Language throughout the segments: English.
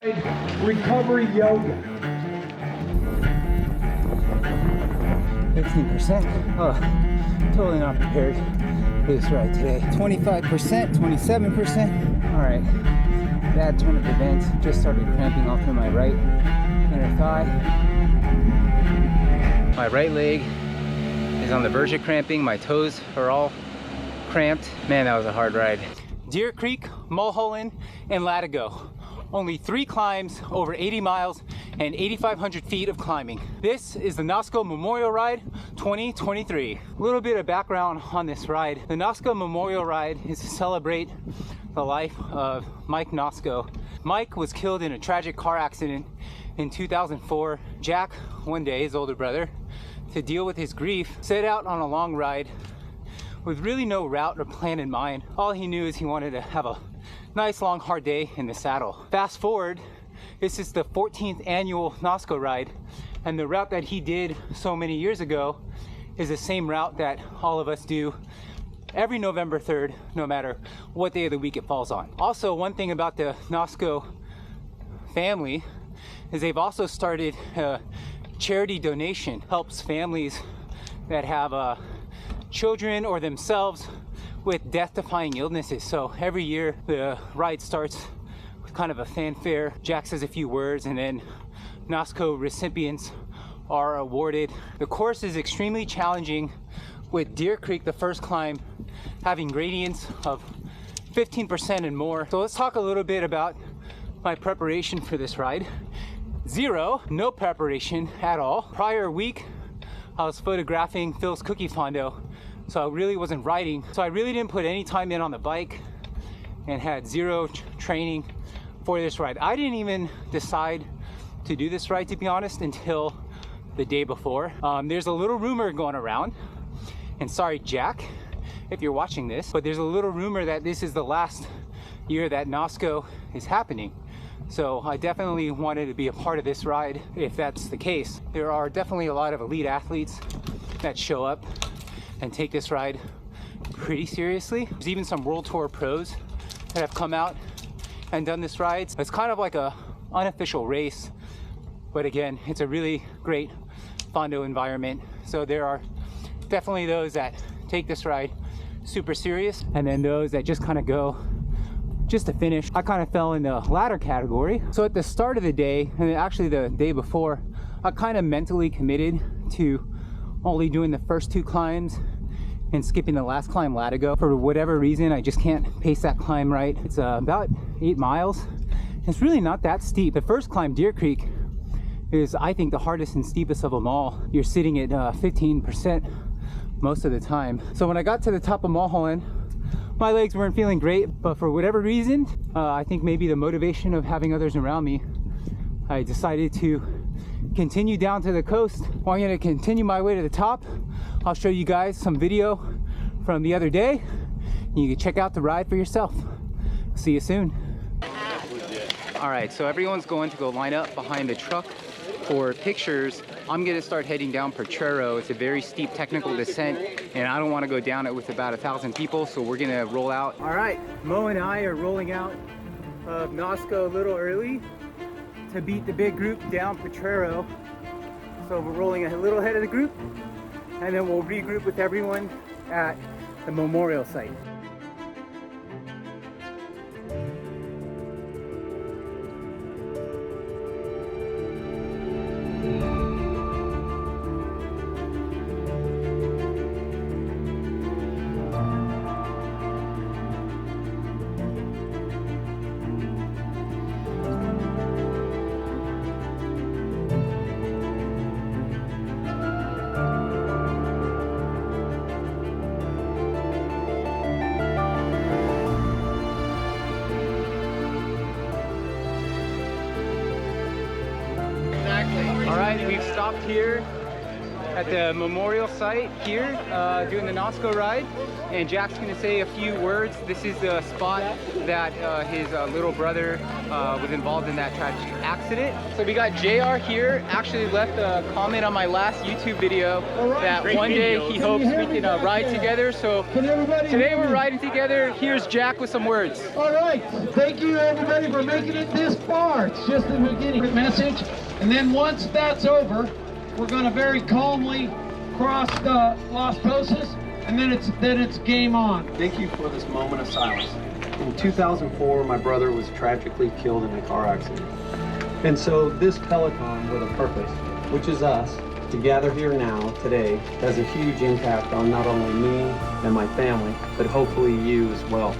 Recovery yoga. 15%. Oh, totally not prepared for this ride today. 25%, 27%. All right, bad turn of events. Just started cramping all through my right inner thigh. My right leg is on the verge of cramping. My toes are all cramped. Man, that was a hard ride. Deer Creek, Mulholland, and Latigo. Only 3 climbs, over 80 miles, and 8,500 feet of climbing. This is the NOSCO Memorial Ride 2023. A little bit of background on this ride. The NOSCO Memorial Ride is to celebrate the life of Mike NOSCO. Mike was killed in a tragic car accident in 2004. Jack, one day, his older brother, to deal with his grief, set out on a long ride with really no route or plan in mind. All he knew is he wanted to have a nice long hard day in the saddle. Fast forward, this is the 14th annual NOSCO ride, and the route that he did so many years ago is the same route that all of us do every November 3rd, no matter what day of the week it falls on. Also, one thing about the NOSCO family is they've also started a charity donation, helps families that have children or themselves with death-defying illnesses. So every year the ride starts with kind of a fanfare. Jack says a few words, and then NOSCO recipients are awarded. The course is extremely challenging, with Deer Creek, the first climb, having gradients of 15% and more. So let's talk a little bit about my preparation for this ride. No preparation at all. Prior week, I was photographing Phil's cookie fondo, so I really wasn't riding. So I really didn't put any time in on the bike and had zero training for this ride. I didn't even decide to do this ride, to be honest, until the day before. There's a little rumor going around, and sorry, Jack, if you're watching this, but there's a little rumor that this is the last year that NOSCO is happening. So I definitely wanted to be a part of this ride if that's the case. There are definitely a lot of elite athletes that show up and take this ride pretty seriously. There's even some World Tour pros that have come out and done this ride. It's kind of like a unofficial race, but again, it's a really great fondo environment. So there are definitely those that take this ride super serious, and then those that just kind of go just to finish. I kind of fell in the latter category. So at the start of the day, and actually the day before, I kind of mentally committed to only doing the first 2 climbs and skipping the last climb, Latigo. For whatever reason, I just can't pace that climb right. It's about 8 miles. It's really not that steep. The first climb, Deer Creek, is I think the hardest and steepest of them all. You're sitting at 15% most of the time. So when I got to the top of Mulholland, my legs weren't feeling great, but for whatever reason, I think maybe the motivation of having others around me, I decided to continue down to the coast. Well, I'm gonna continue my way to the top. I'll show you guys some video from the other day. You can check out the ride for yourself. See you soon. All right, so everyone's going to go line up behind the truck for pictures. I'm gonna start heading down Potrero. It's a very steep technical descent, and I don't wanna go down it with about 1,000 people, so we're gonna roll out. All right, Mo and I are rolling out of NOSCO a little early to beat the big group down Potrero. So we're rolling a little ahead of the group, and then we'll regroup with everyone at the memorial site. All right, we've stopped here at the memorial site here, doing the NOSCO ride. And Jack's gonna say a few words. This is the spot that his little brother was involved in that tragic accident. So we got JR here, actually left a comment on my last YouTube video that one day he hopes we can ride together. So today we're riding together. Here's Jack with some words. All right, thank you everybody for making it this far. It's just the beginning message. And then once that's over, we're going to very calmly cross the Las Posas, and then it's game on. Thank you for this moment of silence. In 2004, my brother was tragically killed in a car accident. And so this Peloton with a purpose, which is us, to gather here now, today, has a huge impact on not only me and my family, but hopefully you as well.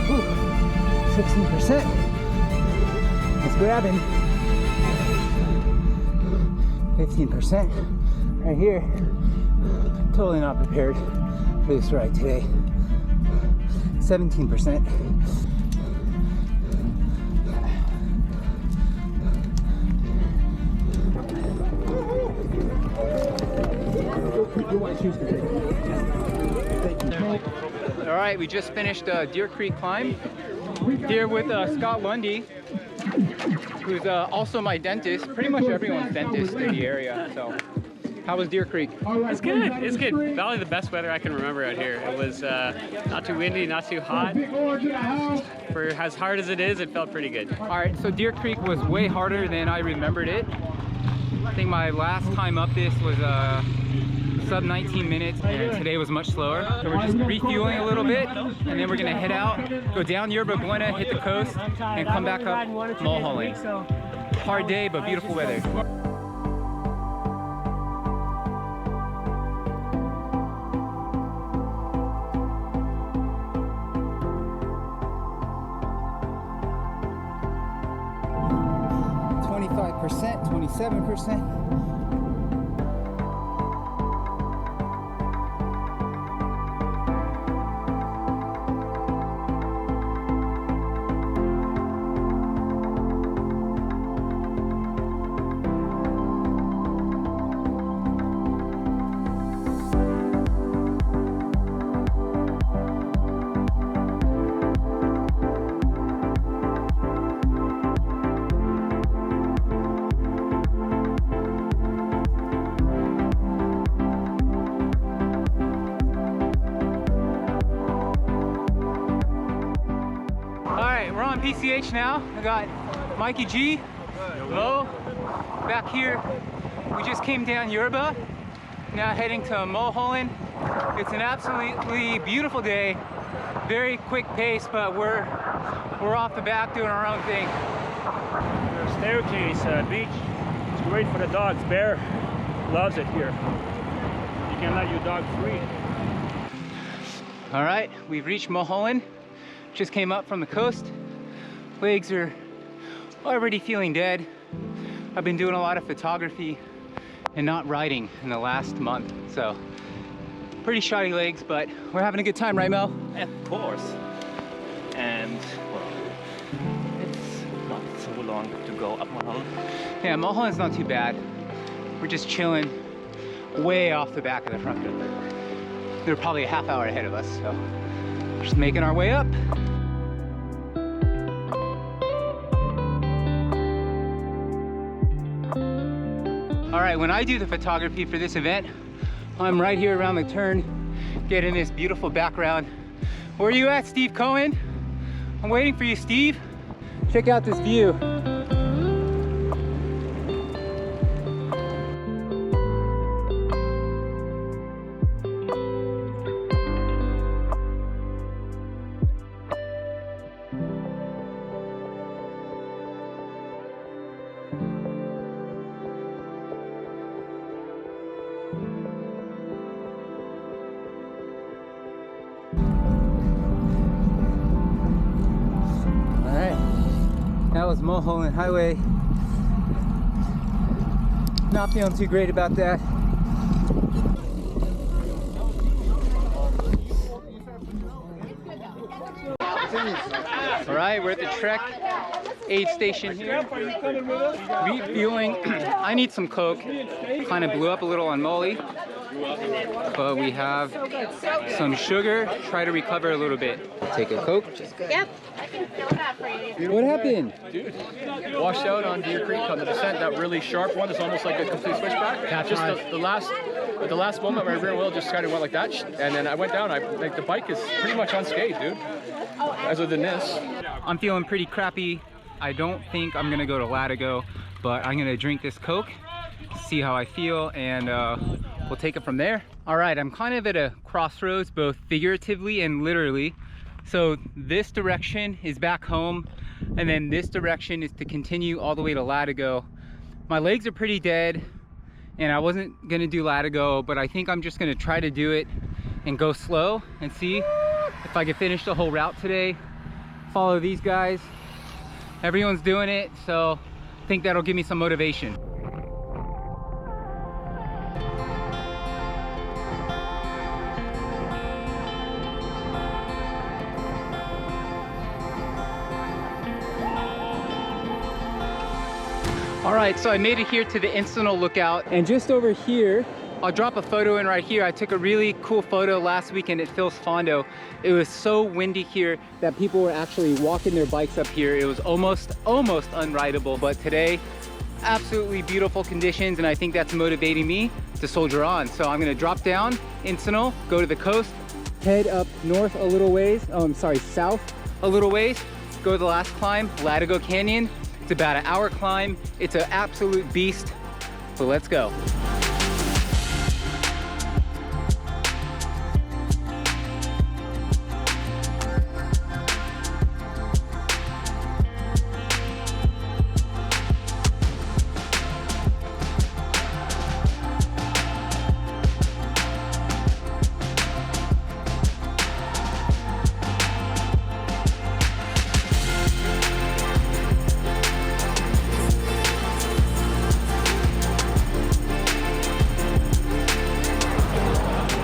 Ooh, 16%. It's grabbing. 15% right here. Totally not prepared for this ride today. 17%. All right, we just finished Deer Creek climb here with Scott Lundy, who's also my dentist, pretty much everyone's dentist in the area. So how was Deer Creek? It's good. It's good. Probably the best weather I can remember out here. It was not too windy, not too hot. For as hard as it is, it felt pretty good. All right, so Deer Creek was way harder than I remembered it. I think my last time up this was sub 19 minutes, and today was much slower. So we're just refueling a little bit, and then we're gonna head out, go down Yerba Buena, hit the coast, and come back up Mulholland. Hard day, but beautiful weather. %, 27%. We're on PCH now. I got Mikey G, Mo, back here. We just came down Yerba, now heading to Mulholland. It's an absolutely beautiful day, very quick pace, but we're off the back doing our own thing. The staircase beach is great for the dogs. Bear loves it here. You can let your dog free. All right, we've reached Mulholland. Just came up from the coast. Legs are already feeling dead. I've been doing a lot of photography and not riding in the last month, so pretty shoddy legs, but we're having a good time, right, Mel? Of course. And well, it's not so long to go up Mulholland. Yeah, Mulholland's not too bad. We're just chilling way off the back of the front door. They're probably a half hour ahead of us, so just making our way up. All right, when I do the photography for this event, I'm right here around the turn, getting this beautiful background. Where are you at, Steve Cohen? I'm waiting for you, Steve. Check out this view. That was Mulholland Highway. Not feeling too great about that. All right, we're at the Trek aid station here. Refueling. I need some Coke. Kind of blew up a little on Molly, but we have some sugar. Try to recover a little bit. Take a Coke. Yep. I can fill that for you. What happened? Dude, washed out on Deer Creek on the descent. That really sharp one is almost like a complete switchback. Just the last moment, my rear wheel just kind of went like that, and then I went down. Like the bike is pretty much unscathed, dude. Other than this, I'm feeling pretty crappy. I don't think I'm gonna go to Latigo, but I'm gonna drink this Coke, see how I feel, and we'll take it from there. All right, I'm kind of at a crossroads, both figuratively and literally. So this direction is back home, and then this direction is to continue all the way to Latigo. My legs are pretty dead, and I wasn't gonna do Latigo, but I think I'm just gonna try to do it and go slow and see if I can finish the whole route today. Follow these guys. Everyone's doing it, so I think that'll give me some motivation. All right, so I made it here to the Encinal Lookout, and just over here, I'll drop a photo in right here. I took a really cool photo last weekend at Phil's Fondo. It was so windy here that people were actually walking their bikes up here. It was almost unrideable, but today, absolutely beautiful conditions, and I think that's motivating me to soldier on. So I'm gonna drop down Encinal, go to the coast, head up north a little ways, south a little ways, go to the last climb, Latigo Canyon. It's about an hour climb. It's an absolute beast, so let's go.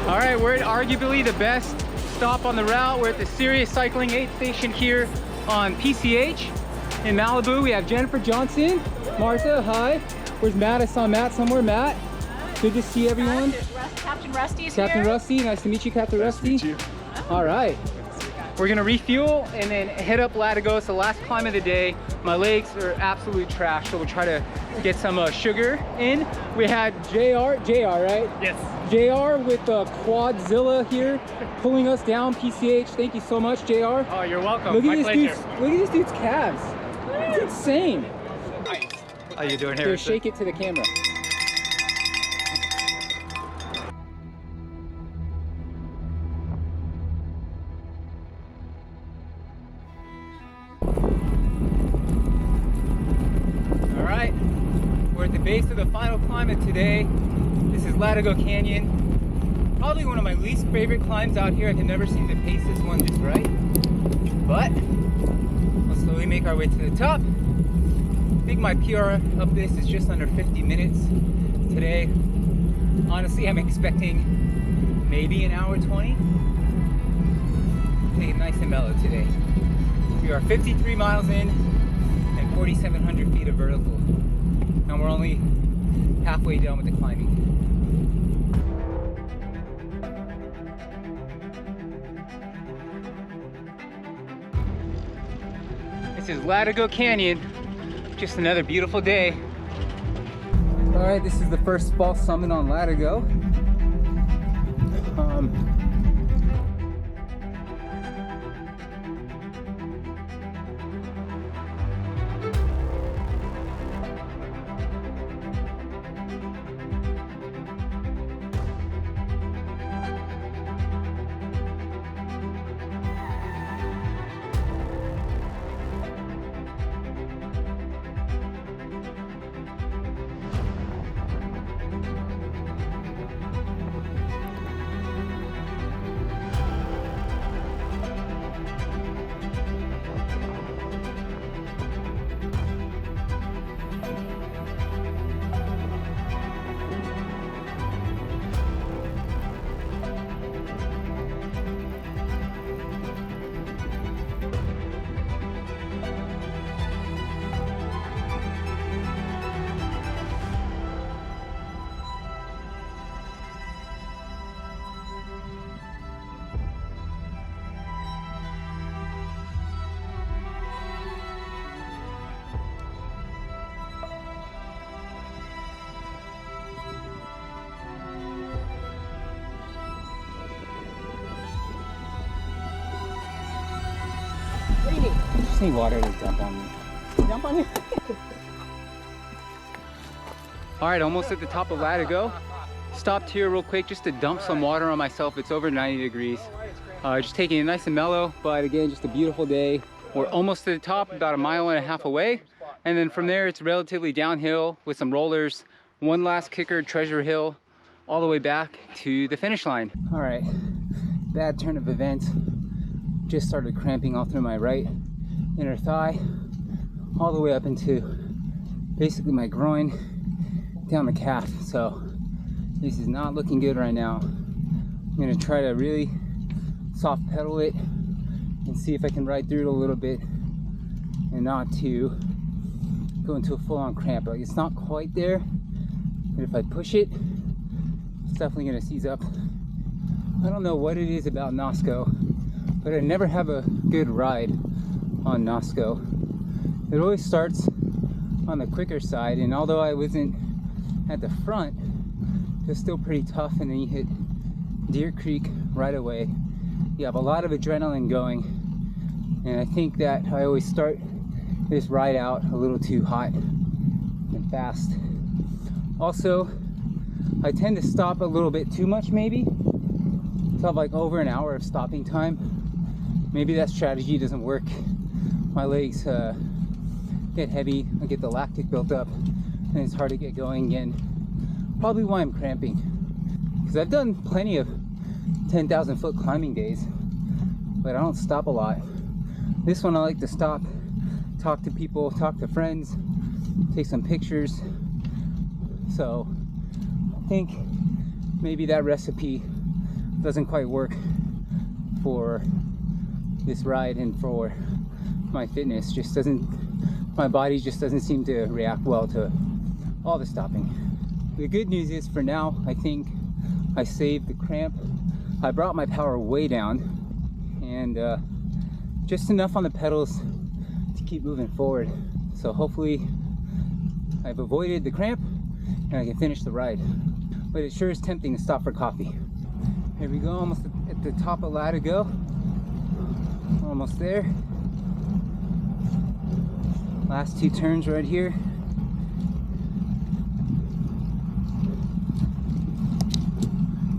All right, we're at arguably the best stop on the route. We're at the Serious Cycling aid station here on PCH in Malibu. We have Jennifer Johnson, Martha, hi. Where's Matt? I saw Matt somewhere. Matt, good to see everyone. Captain Rusty's Captain here. Rusty, nice to meet you, Captain Rusty. to meet you. All right. We're gonna refuel and then head up Latigo. It's the last climb of the day. My legs are absolute trash, so we'll try to get some sugar in. We had JR, right? Yes. JR with Quadzilla here, pulling us down, PCH. Thank you so much, JR. Oh, you're welcome. Look My at pleasure. look at this dude's calves. It's insane. How you doing, Here, shake it to the camera. All right, we're at the base of the final climb of today. This is Latigo Canyon. Probably one of my least favorite climbs out here. I can never seem to pace this one just right. But we'll slowly make our way to the top. I think my PR of this is just under 50 minutes today. Honestly, I'm expecting maybe an hour 20. Take it nice and mellow today. We are 53 miles in and 4,700 feet of vertical. And we're only halfway done with the climbing. This is Latigo Canyon. Just another beautiful day. All right, this is the first fall summit on Latigo. need water to dump on me. Dump on you? All right, almost at the top of Latigo. Stopped here real quick just to dump some water on myself. It's over 90 degrees. Just taking it nice and mellow, but again, just a beautiful day. We're almost to the top, about 1.5 miles away. And then from there, it's relatively downhill with some rollers. One last kicker, Treasure Hill, all the way back to the finish line. All right, bad turn of events. Just started cramping all through my right inner thigh, all the way up into basically my groin, down the calf. So this is not looking good right now. I'm gonna try to really soft pedal it and see if I can ride through it a little bit and not to go into a full-on cramp. Like, it's not quite there, but if I push it, it's definitely gonna seize up. I don't know what it is about NOSCO, but I never have a good ride on NOSCO. It always starts on the quicker side, and although I wasn't at the front, it was still pretty tough. And then you hit Deer Creek right away. You have a lot of adrenaline going, and I think that I always start this ride out a little too hot and fast. Also, I tend to stop a little bit too much, maybe. So I have like over an hour of stopping time. Maybe that strategy doesn't work. My legs get heavy, I get the lactic built up, and it's hard to get going again. Probably why I'm cramping. Because I've done plenty of 10,000 foot climbing days, but I don't stop a lot. This one I like to stop, talk to people, talk to friends, take some pictures. So I think maybe that recipe doesn't quite work for this ride and for my fitness. Just doesn't, my body just doesn't seem to react well to all the stopping. The good news is, for now, I think I saved the cramp. I brought my power way down, and just enough on the pedals to keep moving forward. So hopefully I've avoided the cramp and I can finish the ride. But it sure is tempting to stop for coffee. Here we go, almost at the top of Latigo. Almost there. Last two turns right here.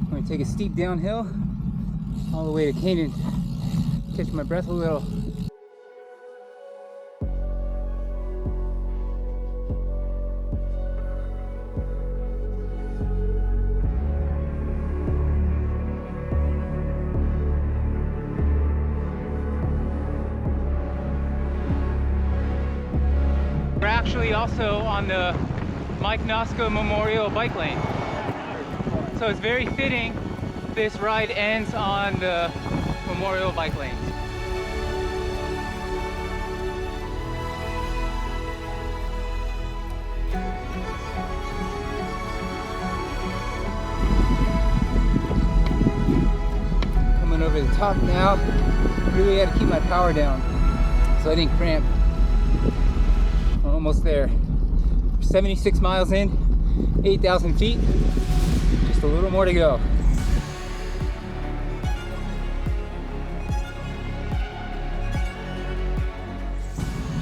I'm gonna take a steep downhill all the way to Canyon. Catch my breath a little. We're actually also on the Mike NOSCO Memorial Bike Lane. So it's very fitting this ride ends on the Memorial Bike Lane. Coming over the top now. Really had to keep my power down so I didn't cramp. We're almost there. 76 miles in, 8,000 feet. Just a little more to go.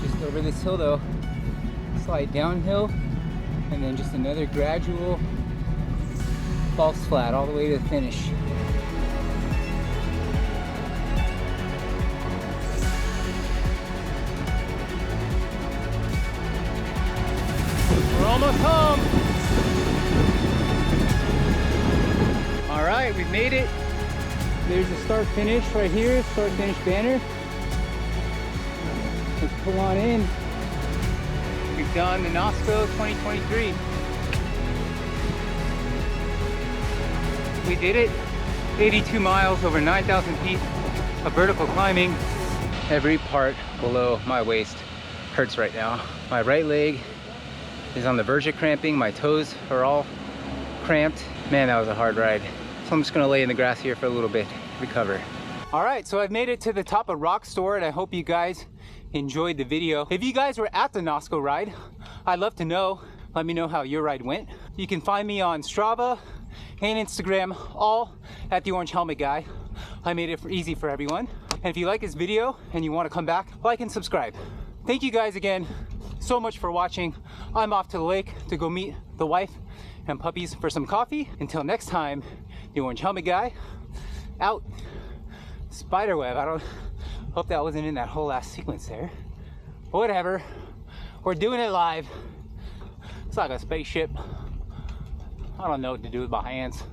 Just over this hill though, slight downhill, and then just another gradual false flat all the way to the finish. We're almost home. All right, we've made it. There's the start finish right here, start finish banner. Let's pull on in. We've done the NOSCO 2023. We did it. 82 miles over 9,000 feet of vertical climbing. Every part below my waist hurts right now. My right leg is on the verge of cramping. My toes are all cramped. Man, that was a hard ride. So I'm just gonna lay in the grass here for a little bit, recover. All right, so I've made it to the top of Rock Store, and I hope you guys enjoyed the video. If you guys were at the NOSCO ride, I'd love to know. Let me know how your ride went. You can find me on Strava and Instagram, all at the Orange Helmet Guy. I made it easy for everyone. And if you like this video and you want to come back, like and subscribe. Thank you guys again so much for watching. I'm off to the lake to go meet the wife and puppies for some coffee. Until next time, the Orange Helmet Guy, out. Spiderweb, I don't hope that wasn't in that whole last sequence there. Whatever, we're doing it live. It's like a spaceship. I don't know what to do with my hands.